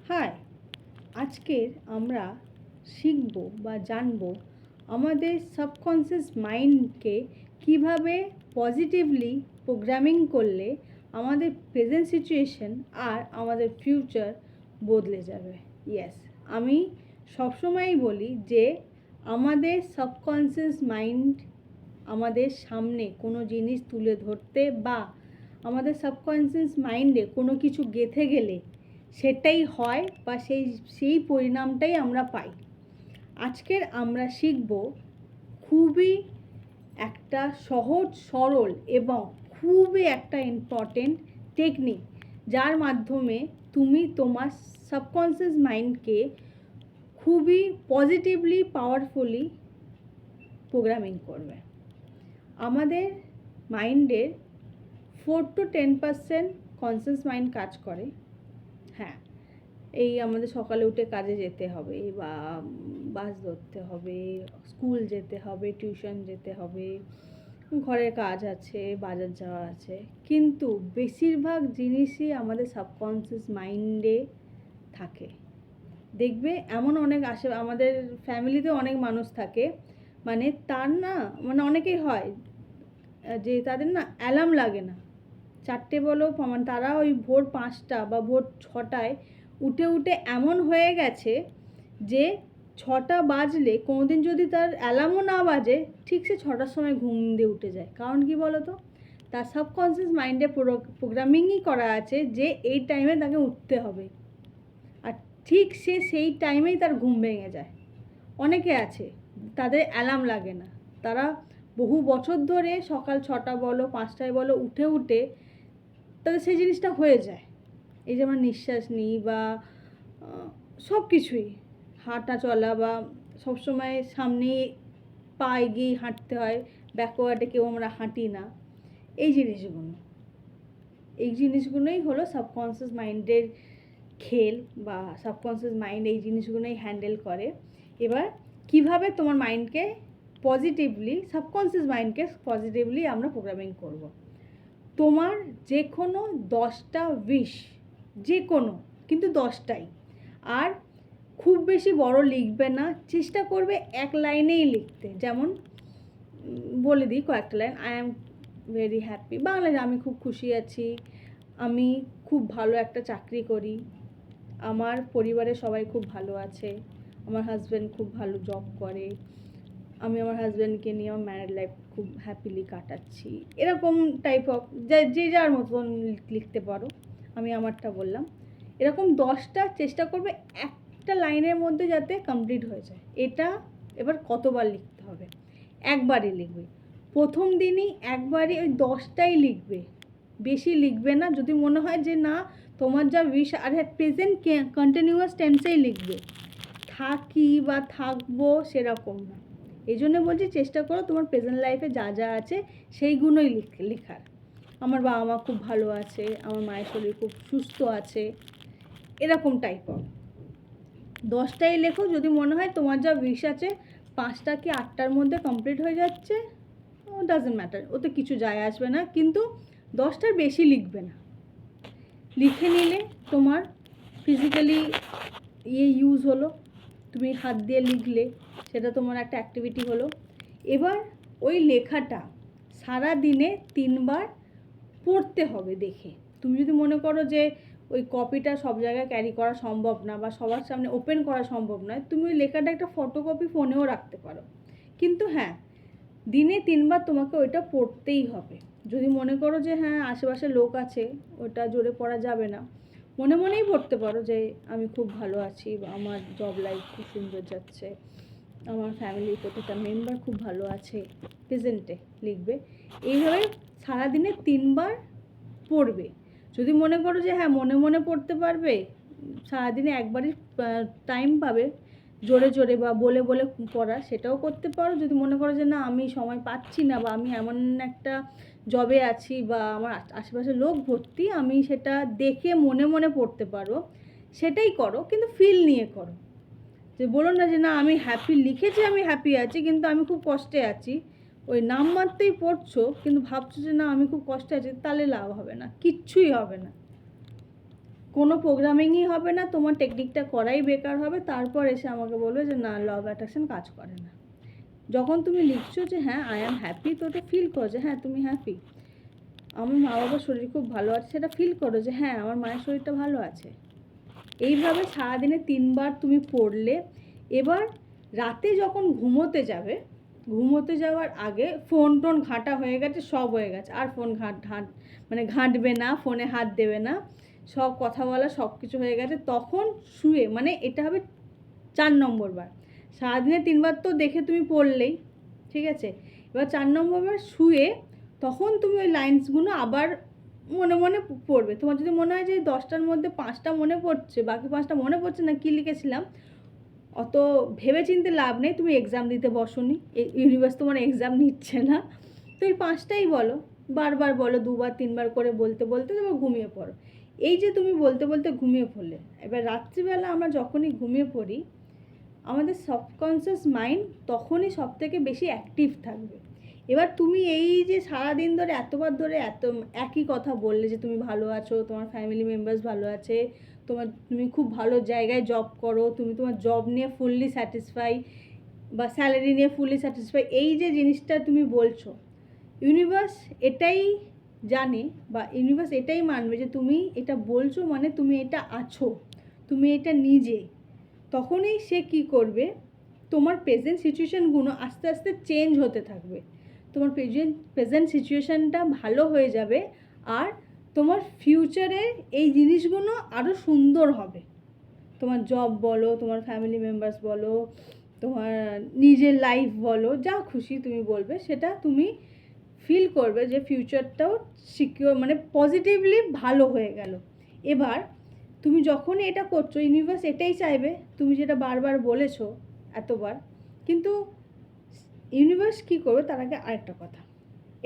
High, আজকের আমরা শিখব বা জানব আমাদের সাবকনসিয়াস মাইন্ডকে কিভাবে পজিটিভলি প্রোগ্রামিং করলে আমাদের প্রেজেন্ট সিচুয়েশন আর আমাদের ফিউচার বদলে যাবে। ইয়েস, আমি সবসময়ই বলি যে আমাদের সাবকনসিয়াস মাইন্ড আমাদের সামনে কোনো জিনিস তুলে ধরতে বা আমাদের সাবকনসিয়াস মাইন্ডে কোনো কিছু গেঁথে গেলে সেটাই হয় বা সেই পরিণামটাই আমরা পাই। আজকের আমরা শিখব খুবই একটা সহজ সরল এবং খুবই একটা ইম্পর্টেন্ট টেকনিক, যার মাধ্যমে তুমি তোমার সাবকনসিয়াস মাইন্ডকে খুবই পজিটিভলি পাওয়ারফুলি প্রোগ্রামিং করবে। আমাদের মাইন্ডের 4 to 10% কনসিয়াস মাইন্ড কাজ করে। হ্যাঁ, এই আমাদের সকালে উঠে কাজে যেতে হবে বা বাস ধরতে হবে, স্কুল যেতে হবে, টিউশন যেতে হবে, ঘরের কাজ আছে, বাজার যাওয়া আছে, কিন্তু বেশিরভাগ জিনিসই আমাদের সাবকনসিয়াস মাইন্ডে থাকে। দেখবে এমন অনেক আমাদের ফ্যামিলিতে অনেক মানুষ থাকে, মানে তার না মানে অনেকেই হয় যে তাদের না অ্যালার্ম লাগে না, 4টে বলো, মানে তারা ওই ভোর 5টা বা ভোর 6টায় উঠে এমন হয়ে গেছে যে 6টা বাজলে কোনোদিন যদি তার অ্যালার্মও না বাজে, ঠিক সে 6টার সময় ঘুম দিয়ে উঠে যায়। কারণ কি বলো তো, তার সাবকনসিয়াস মাইন্ডে প্রোগ্রামিংই করা আছে যে এই টাইমে তাকে উঠতে হবে, আর ঠিক সেই টাইমেই তার ঘুম ভেঙে যায়। অনেকে আছে তাদের অ্যালার্ম লাগে না, তারা বহু বছর ধরে সকাল 6টা বলো 5টায় বলো উঠে তাদের সেই জিনিসটা হয়ে যায়। এই যে আমরা নিঃশ্বাস নিই বা সব কিছুই, হাঁটা চলা বা সবসময় সামনে পা এগিয়ে হাঁটতে হয়, ব্যাকওয়ার্ডে কেউ আমরা হাঁটি না, এই জিনিসগুলোই হলো সাবকনসিয়াস মাইন্ডের খেল বা সাবকনসিয়াস মাইন্ড এই জিনিসগুলোই হ্যান্ডেল করে। এবার কিভাবে তোমার মাইন্ডকে পজিটিভলি, সাবকনসিয়াস মাইন্ডকে পজিটিভলি আমরা প্রোগ্রামিং করব। তোমার যে কোনো 10টা উইশ, যে কোনো, কিন্তু 10টাই, আর খুব বেশি বড় লিখবে না, চেষ্টা করবে এক লাইনেই লিখতে। যেমন বলে দিই কয়েকটা line, I am very happy, বাংলায় আমি খুব খুশি আছি, আমি খুব ভালো একটা চাকরি করি, আমার পরিবারের সবাই খুব ভালো আছে, আমার হাজব্যান্ড খুব ভালো জব করে, আমি আমার হাজব্যান্ডকে নিয়ে আমার ম্যারিড লাইফ খুব হ্যাপিলি কাটাচ্ছি। এরকম টাইপ অফ যে যার মতন লিখতে পারো, আমি আমারটা বললাম। এরকম 10টা চেষ্টা করবে একটা লাইনের মধ্যে যাতে কমপ্লিট হয়ে যায়। এটা এবার কতবার লিখতে হবে? একবারই লিখবে। প্রথম দিনই একবারই ওই 10টাই লিখবে, বেশি লিখবে না। যদি মনে হয় যে না তোমার যা উইশ, আর প্রেজেন্ট কন্টিনিউয়াস টেন্সেই লিখবে, থাকি বা থাকবো সেরকম না। এই জন্য বলছি চেষ্টা করো তোমার প্রেজেন্ট লাইফে যা যা আছে সেইগুলোই লেখার। আমার বাবা মা খুব ভালো আছে, আমার মায়ের শরীর খুব সুস্থ আছে, এরকম টাইপ অফ 10টাই লেখো। যদি মনে হয় তোমার যা উইশ আছে 5টা কি 8টার মধ্যে কমপ্লিট হয়ে যাচ্ছে, ডাজন্ট ম্যাটার, ওতে কিছু যায় আসবে না, কিন্তু 10টার বেশি লিখবে না। লিখে নিলে তোমার ফিজিক্যালি ইউজ হলো, তুমি হাত দিয়ে লিখলে, সেটা তোমার একটা অ্যাক্টিভিটি হলো। এবার ওই লেখাটা সারা দিনে 3বার পড়তে হবে দেখে। তুমি যদি মনে করো যে ওই কপিটা সব জায়গায় ক্যারি করা সম্ভব না বা সবার সামনে ওপেন করা সম্ভব নয়, তুমি ওই লেখাটা একটা ফটোকপি ফোনেও রাখতে পারো, কিন্তু হ্যাঁ, দিনে 3বার তোমাকে ওইটা পড়তেই হবে। যদি মনে করো যে হ্যাঁ আশেপাশে লোক আছে, ওটা জোরে পড়া যাবে না, মনে মনেই পড়তে পারো যে আমি খুব ভালো আছি বা আমার জব লাইফ খুব সুন্দর যাচ্ছে, আমার ফ্যামিলির প্রত্যেকটা মেম্বার খুব ভালো আছে, প্রেজেন্টে লিখবে। এইভাবে সারাদিনে 3বার পড়বে। যদি মনে করো যে হ্যাঁ মনে মনে পড়তে পারবে, সারাদিনে একবারই টাইম পাবে জোরে জোরে বা বলে বলে পড়া, সেটাও করতে পারো। যদি মনে করো যে না আমি সময় পাচ্ছি না বা আমি এমন একটা জবে আছি বা আমার আশেপাশে লোক ভর্তি, আমি সেটা দেখে মনে মনে পড়তে পারো, সেটাই করো, কিন্তু ফিল নিয়ে করো। যে বলো না যে না আমি হ্যাপি লিখেছি, আমি হ্যাপি আছি, কিন্তু আমি খুব কষ্টে আছি, ওই নাম মাত্রই পড়ছো কিন্তু ভাবছো যে না আমি খুব কষ্টে আছি, তাহলে লাভ হবে না, কিচ্ছুই হবে না। কোনো প্রোগ্রামিংই হবে না, তোমার টেকনিকটা করাই বেকার হবে, তারপর এসে আমাকে বলবে যে না ল অফ অ্যাট্রাকশন কাজ করে না। যখন তুমি লিখছো যে হ্যাঁ আই অ্যাম হ্যাপি, তো ওটা ফিল করো যে হ্যাঁ তুমি হ্যাপি, আমার মা বাবার শরীর খুব ভালো আছে, সেটা ফিল করো যে হ্যাঁ আমার মায়ের শরীরটা ভালো আছে। এইভাবে সারাদিনে 3বার তুমি পড়লে, এবার রাতে যখন ঘুমোতে যাবে, ঘুমোতে যাওয়ার আগে ফোন টোন ঘাঁটা হয়ে গেছে, সব হয়ে গেছে, আর ফোন ঘাঁটবে না, ফোনে হাত দেবে না, সব কথা বলা সব কিছু হয়ে গেছে, তখন শুয়ে মানে এটা হবে 4 নম্বর বার। সারাদিনে 3বার তো দেখে তুমি পড়লেই, ঠিক আছে, এবার 4 নম্বর বার শুয়ে তখন তুমি ওই লাইন্সগুলো আবার মনে মনে পড়বে। তোমার যদি মনে হয় যে 10টার মধ্যে 5টা মনে পড়ছে, বাকি 5টা মনে পড়ছে না কী লিখেছিলাম, অত ভেবে চিনতে লাভ নেই, তুমি এক্সাম দিতে বসোনি, ইউনিভার্স তোমার এক্সাম নিচ্ছে না, তো এই 5টাই বলো, বারবার বলো, 2বার 3বার করে বলতে বলতে তোমার ঘুমিয়ে পড়ো। এই যে তুমি বলতে বলতে ঘুমিয়ে পড়লে, এবার রাত্রিবেলা আমরা যখনই ঘুমিয়ে পড়ি আমাদের সাবকনসিয়াস মাইন্ড তখনই সবথেকে বেশি অ্যাক্টিভ থাকবে। এবার তুমি এই যে সারাদিন ধরে এতবার ধরে একই কথা বললে যে তুমি ভালো আছো, তোমার ফ্যামিলি মেম্বার্স ভালো আছে, তুমি খুব ভালো জায়গায় জব করো, তুমি তোমার জব নিয়ে ফুললি স্যাটিসফাই বা স্যালারি নিয়ে ফুললি স্যাটিসফাই, এই যে জিনিসটা তুমি বলছো, ইউনিভার্স এটাই জানে বা ইউনিভার্স এটাই মানবে যে তুমি এটা বলছো মানে তুমি এটা আছো, তুমি এটা নিজে। তখনই সে কি করবে, তোমার প্রেজেন্ট সিচুয়েশানগুলো আস্তে আস্তে চেঞ্জ হতে থাকবে, তোমার প্রেজেন্ট সিচুয়েশানটা ভালো হয়ে যাবে, আর তোমার ফিউচারে এই জিনিসগুলো আরও সুন্দর হবে। তোমার জব বলো, তোমার ফ্যামিলি মেম্বার্স বলো, তোমার নিজের লাইফ বলো, যা খুশি তুমি বলবে, সেটা তুমি ফিল করবে যে ফিউচারটাও সিকিওর মানে পজিটিভলি ভালো হয়ে গেল। এবার তুমি যখনই এটা করছো, ইউনিভার্স এটাই চাইবে, তুমি যেটা বারবার বলেছো এতবার, কিন্তু ইউনিভার্স কী করবে তার আগে আরেকটা কথা,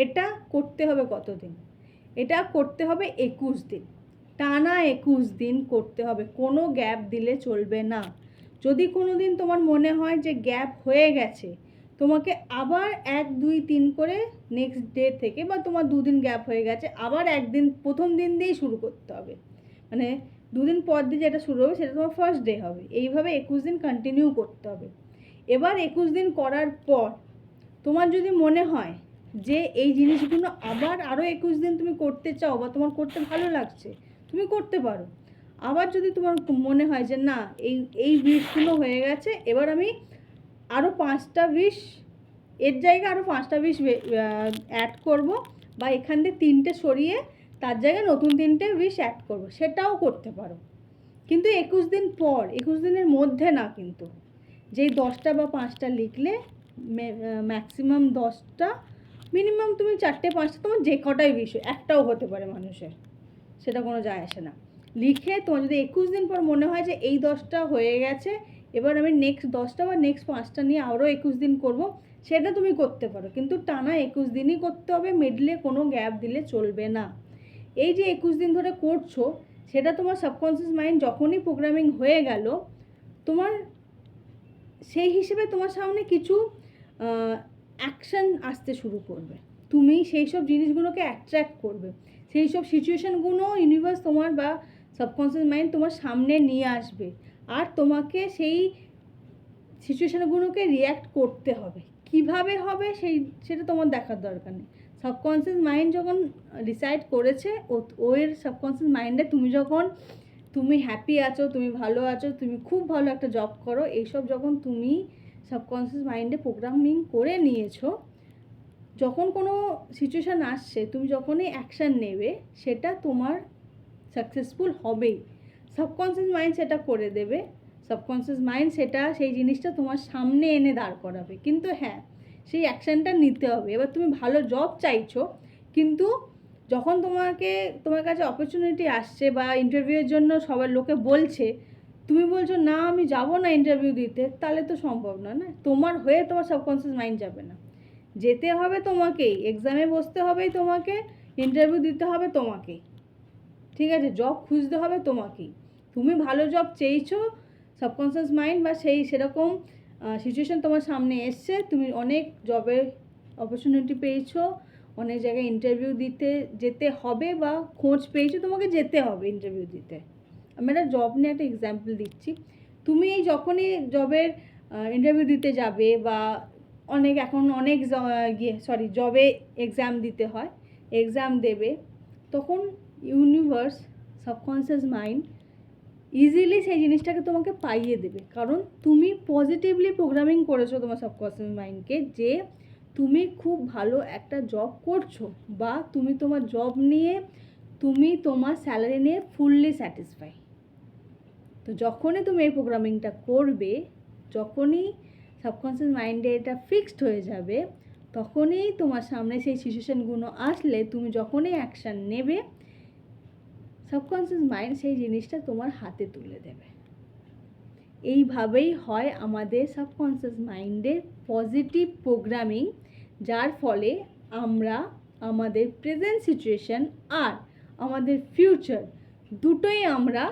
এটা করতে হবে কতদিন, এটা করতে হবে 21 দিন, টানা 21 দিন করতে হবে, কোনো গ্যাপ দিলে চলবে না। যদি কোনো দিন তোমার মনে হয় যে গ্যাপ হয়ে গেছে, তোমাকে আবার 1 2 3 করে নেক্সট ডে থেকে, বা তোমার 2 দিন গ্যাপ হয়ে গেছে, আবার একদিন প্রথম দিন দিয়েই শুরু করতে হবে, মানে 2 দিন পর দিয়ে যেটা শুরু হবে সেটা তোমার ফার্স্ট ডে হবে, এইভাবে 21 দিন কন্টিনিউ করতে হবে। এবার 21 দিন করার পর তোমার যদি মনে হয় যে এই জিনিসগুলো আবার আরও 21 দিন তুমি করতে চাও বা তোমার করতে ভালো লাগছে, তুমি করতে পারো। আবার যদি তোমার মনে হয় যে না এই উইশগুলো হয়ে গেছে, এবার আমি আরও 5টা উইশ, এর জায়গায় আরও 5টা উইশ অ্যাড করব, বা এখান থেকে 3টে সরিয়ে তার জায়গায় নতুন 3টে উইশ অ্যাড করব, সেটাও করতে পারো। কিন্তু 21 দিন পর, 21 দিনের মধ্যে না, কিন্তু যেই 10টা বা 5টা লিখলে, ম্যাক্সিমাম 10টা, মিনিমাম তুমি 4টে 5টা, তোমার যে কটাই বিষয়, একটাও হতে পারে মানুষের, সেটা কোনো যায় আসে না, লিখে তোমার যদি 21 দিন পর মনে হয় যে এই 10টা হয়ে গেছে, এবার আমি নেক্সট 10টা বা নেক্সট 5টা নিয়ে আরও 21 দিন করব, সেটা তুমি করতে পারো, কিন্তু টানা 21 দিনই করতে হবে, মিডলে কোনো গ্যাপ দিলে চলবে না। এই যে 21 দিন ধরে করছো, সেটা তোমার সাবকনসিয়াস মাইন্ড যখনই প্রোগ্রামিং হয়ে গেল, তোমার সেই হিসেবে তোমার সামনে কিছু অ্যাকশান আসতে শুরু করবে, তুমি সেই সব জিনিসগুলোকে অ্যাট্রাক্ট করবে, সেই সব সিচুয়েশানগুলো ইউনিভার্স তোমার বা সাবকনসিয়াস মাইন্ড তোমার সামনে নিয়ে আসবে, আর তোমাকে সেই সিচুয়েশানগুলোকে রিয়্যাক্ট করতে হবে। কিভাবে হবে সেটা তোমার দেখার দরকার নেই, সাবকনসিয়াস মাইন্ড যখন ডিসাইড করেছে, ওর সাবকনসিয়াস মাইন্ডে তুমি হ্যাপি আছো, তুমি ভালো আছো, তুমি খুব ভালো একটা জব করো, এইসব যখন তুমি সাবকনসিয়াস মাইন্ডে প্রোগ্রামিং করে নিয়েছো, যখন কোনো সিচুয়েশান আসছে তুমি যখনই অ্যাকশান নেবে, সেটা তোমার সাকসেসফুল হবেই, সাবকনসিয়াস মাইন্ড সেটা করে দেবে, সাবকনসিয়াস মাইন্ড সেই জিনিসটা তোমার সামনে এনে দাঁড় করাবে। কিন্তু হ্যাঁ, সেই অ্যাকশানটা নিতে হবে। এবার তুমি ভালো জব চাইছো, কিন্তু যখন তোমার কাছে অপরচুনিটি আসছে বা ইন্টারভিউয়ের জন্য সবার লোকে বলছে, তুমি বলছো না আমি যাব না ইন্টারভিউ দিতে, তাহলে তো সম্ভব না, না তোমার হয়ে তোমার সাবকনসিয়াস মাইন্ড যাবে না, যেতে হবে তোমাকেই, এক্সামে বসতে হবেই তোমাকে, ইন্টারভিউ দিতে হবে তোমাকেই, ঠিক আছে, জব খুঁজতে হবে তোমাকেই, তুমি ভালো জব চেয়েছো, সাবকনসিয়াস মাইন্ড বা সেরকম সিচুয়েশান তোমার সামনে এসছে, তুমি অনেক জবের অপরচুনিটি পেয়েছো, অনেক জায়গায় ইন্টারভিউ দিতে যেতে হবে বা খোঁজ পেয়েছো, তোমাকে যেতে হবে ইন্টারভিউ দিতে, আমি একটা জব নিয়ে একটা এক্সাম্পল দিচ্ছি। তুমি যখনই জবের ইন্টারভিউ দিতে যাবে বা এখন অনেক জবে এক্সাম দিতে হয়, এক্সাম দেবে, তখন ইউনিভার্স, সাবকনসিয়াস মাইন্ড ইজিলি সেই জিনিসটাকে তোমাকে পাইয়ে দেবে, কারণ তুমি পজিটিভলি প্রোগ্রামিং করেছো তোমার সাবকনসিয়াস মাইন্ডকে যে তুমি খুব ভালো একটা জব করছো, বা তুমি তোমার জব নিয়ে, তুমি তোমার স্যালারি নিয়ে ফুললি স্যাটিসফাই। তো যখনই তুমি এই প্রোগ্রামিংটা করবে, যখনই সাবকনসিয়াস মাইন্ডে এটা ফিক্সড হয়ে যাবে, তখনই তোমার সামনে সেই সিচুয়েশানগুলো আসলে তুমি যখনই অ্যাকশান নেবে, সাবকনসিয়াস মাইন্ড সেই জিনিসটা তোমার হাতে তুলে দেবে। এইভাবেই হয় আমাদের সাবকনসিয়াস মাইন্ডের পজিটিভ প্রোগ্রামিং, যার ফলে আমরা আমাদের প্রেজেন্ট সিচুয়েশান আর আমাদের ফিউচার দুটোই আমরা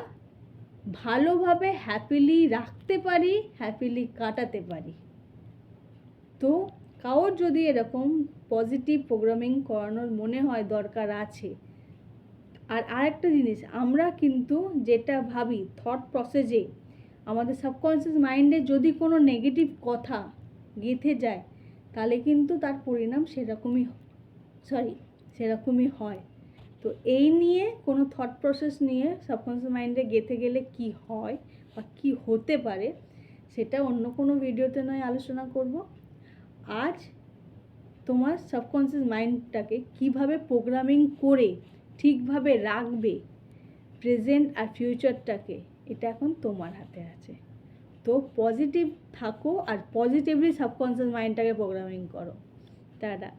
ভালোভাবে হ্যাপিলি রাখতে পারি, হ্যাপিলি কাটাতে পারি। তো কারোর যদি এরকম পজিটিভ প্রোগ্রামিং করানোর মনে হয় দরকার আছে, আর আরেকটা জিনিস, আমরা কিন্তু যেটা ভাবি থট প্রসেসে, আমাদের সাবকনসিয়াস মাইন্ডে যদি কোনো নেগেটিভ কথা গেঁথে যায়, তাহলে কিন্তু তার পরিণাম সেরকমই হয়। তো এই নিয়ে কোনো থট প্রসেস নিয়ে সাবকনসিয়াস মাইন্ডে গেঁথে গেলে কি হয় বা কী হতে পারে, সেটা অন্য কোনো ভিডিওতে নয় আলোচনা করব। আজ তোমার সাবকনসিয়াস মাইন্ডটাকে কিভাবে প্রোগ্রামিং করে ঠিকভাবে রাখবে প্রেজেন্ট আর ফিউচারটাকে, এটা এখন তোমার হাতে আছে। তো পজিটিভ থাকো আর পজিটিভলি সাবকনসিয়াস মাইন্ডটাকে প্রোগ্রামিং করো। টাটা।